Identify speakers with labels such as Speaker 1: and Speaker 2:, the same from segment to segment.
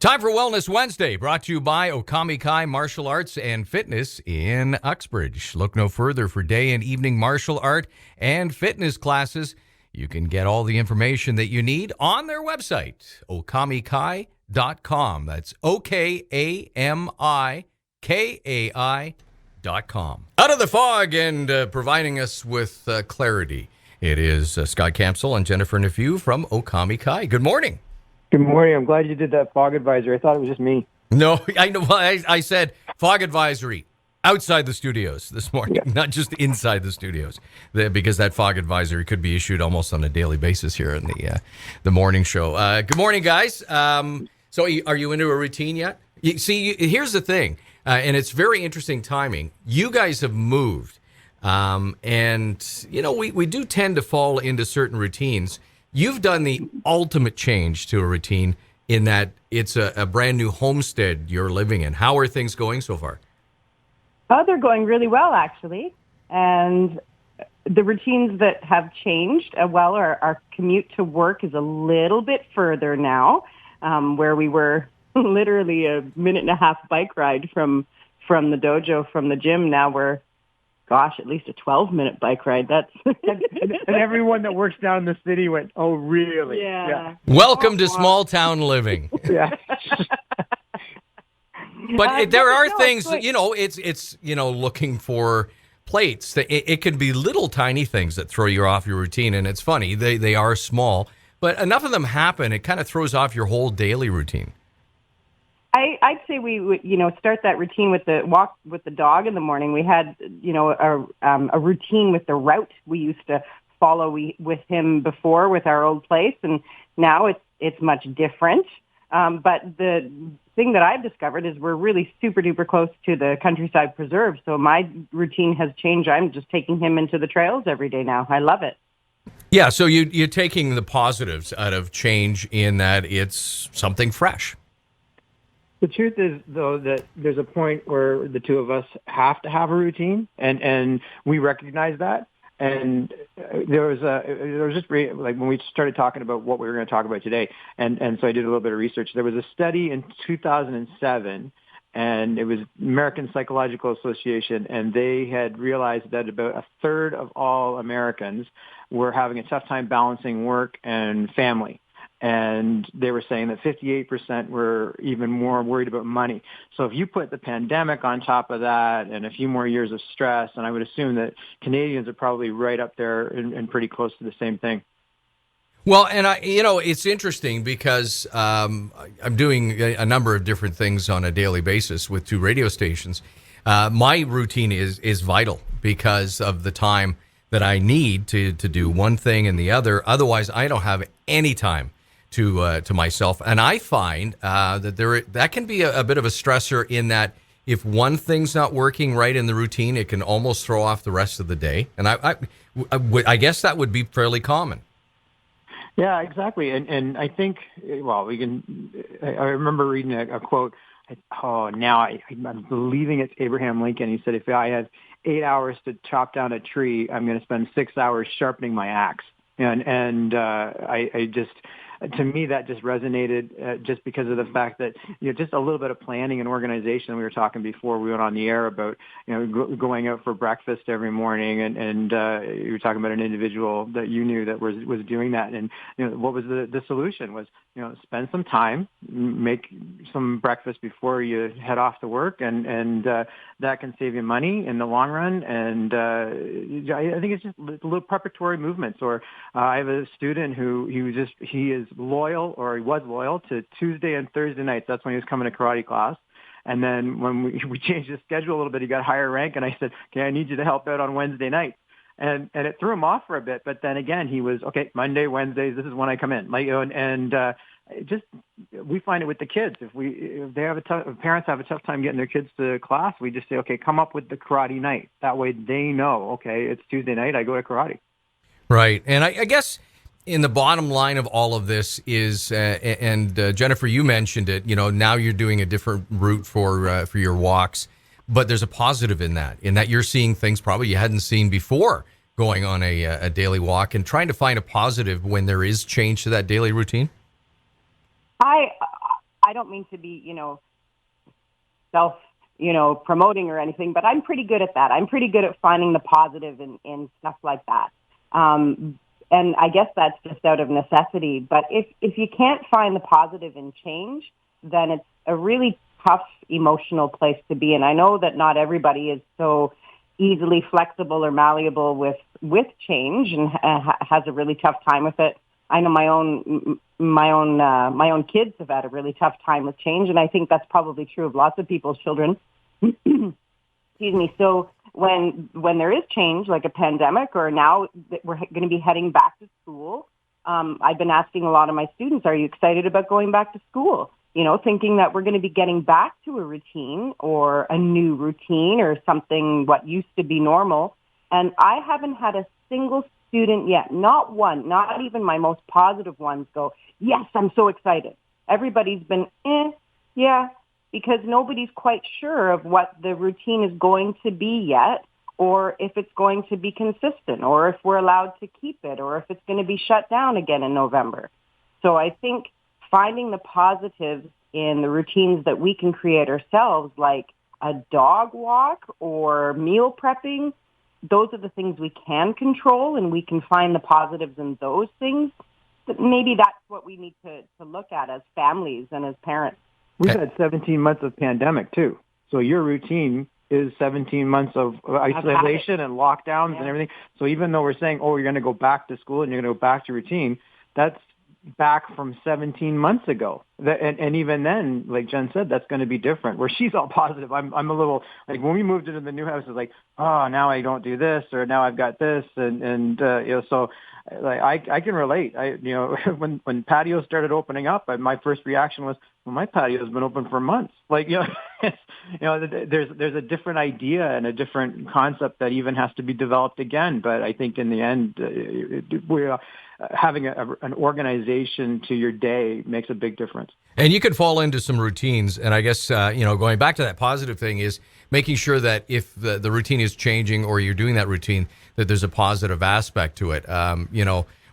Speaker 1: Time for Wellness Wednesday, brought to you by Aug182021 Martial Arts and Fitness in Uxbridge. Look no further for day and evening martial art and fitness classes. You can get all the information that you need on their website, aug182021.com. That's OKAMIKAI.com. Out of the fog and providing us with clarity, it is Scott Campsall and Jennifer Neveu from Aug182021. Good morning.
Speaker 2: Good morning. I'm glad you did that fog advisory. I thought it was just me.
Speaker 1: No, I know. I said fog advisory outside the studios this morning, not just inside the studios, because that fog advisory could be issued almost on a daily basis here in the morning show. Good morning, guys. So are you into a routine yet? Here's the thing, and it's very interesting timing. You guys have moved, and, you know, we do tend to fall into certain routines. You've done the ultimate change to a routine in that it's a brand new homestead you're living in. How are things going so far?
Speaker 3: Oh, they're going really well, actually. And the routines that have changed, our commute to work is a little bit further now, where we were literally a minute and a half bike ride from the dojo, from the gym. Now we're, at least a 12-minute bike ride. That's
Speaker 2: and everyone that works down in the city went, "Oh, really?"
Speaker 3: Yeah.
Speaker 1: Welcome to small town living.
Speaker 2: Yeah.
Speaker 1: But there are things, it's looking for plates. It can be little tiny things that throw you off your routine, and it's funny. They are small, but enough of them happen, it kind of throws off your whole daily routine.
Speaker 3: I'd say we would, start that routine with the walk with the dog in the morning. We had, a routine with the route we used to follow with him before with our old place, and now it's much different. But the thing that I've discovered is we're really super duper close to the countryside preserve. So my routine has changed. I'm just taking him into the trails every day now. I love it.
Speaker 1: Yeah. So you're taking the positives out of change in that it's something fresh.
Speaker 2: The truth is, though, that there's a point where the two of us have to have a routine, and we recognize that. And there was just like when we started talking about what we were going to talk about today, and so I did a little bit of research. There was a study in 2007, and it was American Psychological Association, and they had realized that about a third of all Americans were having a tough time balancing work and family. And they were saying that 58% were even more worried about money. So if you put the pandemic on top of that and a few more years of stress, and I would assume that Canadians are probably right up there and pretty close to the same thing.
Speaker 1: Well, and it's interesting because I'm doing a number of different things on a daily basis with two radio stations. My routine is vital because of the time that I need to do one thing and the other. Otherwise, I don't have any time to myself. And I find that can be a bit of a stressor in that if one thing's not working right in the routine, it can almost throw off the rest of the day. And I guess that would be fairly common.
Speaker 2: Yeah, exactly. And I think, we can. I remember reading a quote. I'm believing it's Abraham Lincoln. He said, "If I have 8 hours to chop down a tree, I'm going to spend 6 hours sharpening my axe." I just, to me, that just resonated just because of the fact that, just a little bit of planning and organization. We were talking before we went on the air about, going out for breakfast every morning, and you were talking about an individual that you knew that was doing that. And, what was the solution was, spend some time, make some breakfast before you head off to work, and that can save you money in the long run. And I think it's just little preparatory movements. Or I have a student who he is loyal, or he was loyal to Tuesday and Thursday nights. That's when he was coming to karate class. And then when we changed his schedule a little bit, he got higher rank, and I said, "Okay, I need you to help out on Wednesday nights." And it threw him off for a bit, but then again, he was, okay, Monday, Wednesdays, this is when I come in. We find it with the kids. If parents have a tough time getting their kids to class, we just say, okay, come up with the karate night. That way they know, okay, it's Tuesday night, I go to karate.
Speaker 1: Right. And I guess in the bottom line of all of this is, Jennifer, you mentioned it, now you're doing a different route for your walks. But there's a positive in that you're seeing things probably you hadn't seen before going on a daily walk and trying to find a positive when there is change to that daily routine.
Speaker 3: I don't mean to be, self, promoting or anything, but I'm pretty good at that. I'm pretty good at finding the positive in stuff like that. And I guess that's just out of necessity. But if you can't find the positive in change, then it's a really tough emotional place to be. And I know that not everybody is so easily flexible or malleable with change and has a really tough time with it. I know my own kids have had a really tough time with change, and I think that's probably true of lots of people's children. Excuse me. So when there is change, like a pandemic, or now that we're going to be heading back to school, I've been asking a lot of my students, are you excited about going back to school? Thinking that we're going to be getting back to a routine or a new routine or something what used to be normal. And I haven't had a single student yet, not one, not even my most positive ones go, yes, I'm so excited. Everybody's been, yeah, because nobody's quite sure of what the routine is going to be yet, or if it's going to be consistent, or if we're allowed to keep it, or if it's going to be shut down again in November. So I think finding the positives in the routines that we can create ourselves, like a dog walk or meal prepping, those are the things we can control, and we can find the positives in those things. But maybe that's what we need to look at as families and as parents.
Speaker 2: We've had 17 months of pandemic, too. So your routine is 17 months of isolation and lockdowns and everything. So even though we're saying, you're going to go back to school and you're going to go back to routine, that's back from 17 months ago. And even then, like Jen said, that's going to be different. Where she's all positive, I'm a little, like when we moved into the new house, it's like, now I don't do this, or now I've got this. And so like I can relate. When patios started opening up, my first reaction was, well, my patio has been open for months. Like, there's a different idea and a different concept that even has to be developed again. But I think in the end, we're having an organization to your day makes a big difference.
Speaker 1: And you could fall into some routines. And I guess, going back to that positive thing is making sure that if the routine is changing or you're doing that routine, that there's a positive aspect to it.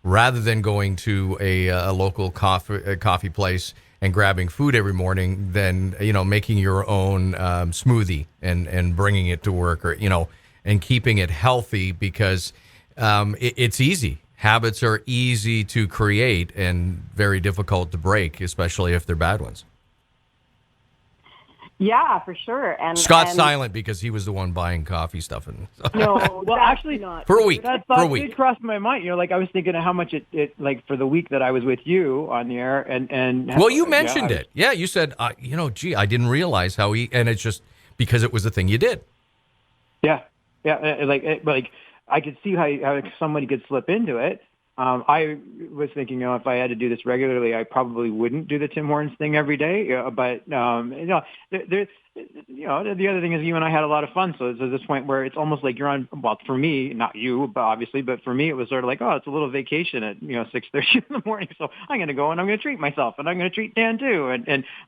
Speaker 1: Rather than going to a local coffee place and grabbing food every morning, then, making your own smoothie and bringing it to work, or, and keeping it healthy, because it's easy. Habits are easy to create and very difficult to break, especially if they're bad ones.
Speaker 3: Yeah, for sure. And
Speaker 1: Scott's silent because he was the one buying coffee stuff.
Speaker 3: No,
Speaker 2: well, actually,
Speaker 3: not.
Speaker 1: For a week.
Speaker 2: That thought did cross my mind. Like I was thinking of how much it like for the week that I was with you on the air, and
Speaker 1: well, you mentioned it. Yeah, you said, I didn't realize how and it's just because it was the thing you did.
Speaker 2: Yeah, like I could see how somebody could slip into it. I was thinking, if I had to do this regularly, I probably wouldn't do the Tim Hortons thing every day. But the other thing is, you and I had a lot of fun. So it's at this point where it's almost like you're on. Well, for me, not you, but obviously, but for me, it was sort of like, it's a little vacation at 6:30 in the morning. So I'm going to go and I'm going to treat myself, and I'm going to treat Dan too.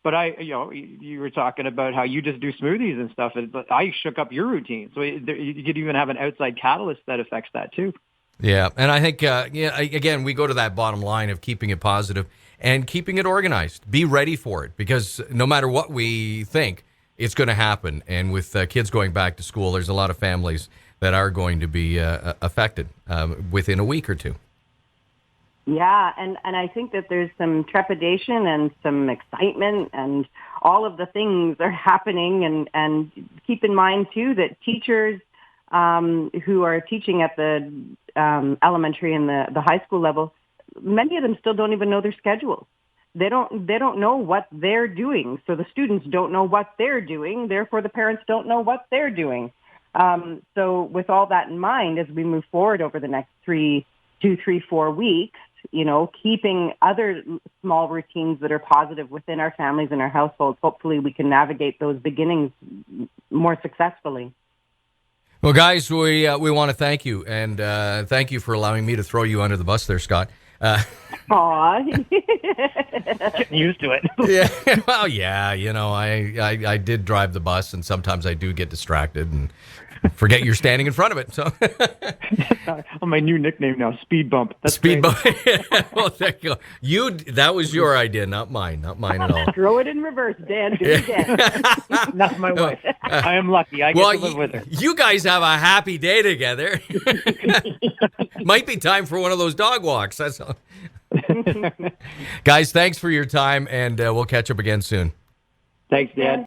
Speaker 2: But you were talking about how you just do smoothies and stuff. And I shook up your routine, so you could even have an outside catalyst that affects that too.
Speaker 1: Yeah, and I think, again, we go to that bottom line of keeping it positive and keeping it organized. Be ready for it, because no matter what we think, it's going to happen. And with kids going back to school, there's a lot of families that are going to be affected within a week or two.
Speaker 3: Yeah, and I think that there's some trepidation and some excitement, and all of the things are happening. And keep in mind, too, that teachers who are teaching at the elementary and the high school level, many of them still don't even know their schedules. They don't know what they're doing. So the students don't know what they're doing. Therefore, the parents don't know what they're doing. So with all that in mind, as we move forward over the next 2, 3, 4 weeks, keeping other small routines that are positive within our families and our households, hopefully we can navigate those beginnings more successfully.
Speaker 1: Well, guys, we want to thank you, and thank you for allowing me to throw you under the bus there, Scott.
Speaker 3: Aw.
Speaker 2: Getting used to it.
Speaker 1: Yeah, well, yeah, you know, I did drive the bus, and sometimes I do get distracted and forget you're standing in front of it. So,
Speaker 2: My new nickname now, Speed Bump. That's
Speaker 1: speed
Speaker 2: great.
Speaker 1: bump. Well, there you go. That was your idea, not mine at all.
Speaker 3: Throw it in reverse, Dan. Do it again.
Speaker 2: Not my wife. I am lucky. I get to live with her.
Speaker 1: You guys have a happy day together. Might be time for one of those dog walks. That's all. Guys, thanks for your time, and we'll catch up again soon.
Speaker 2: Thanks, Dan.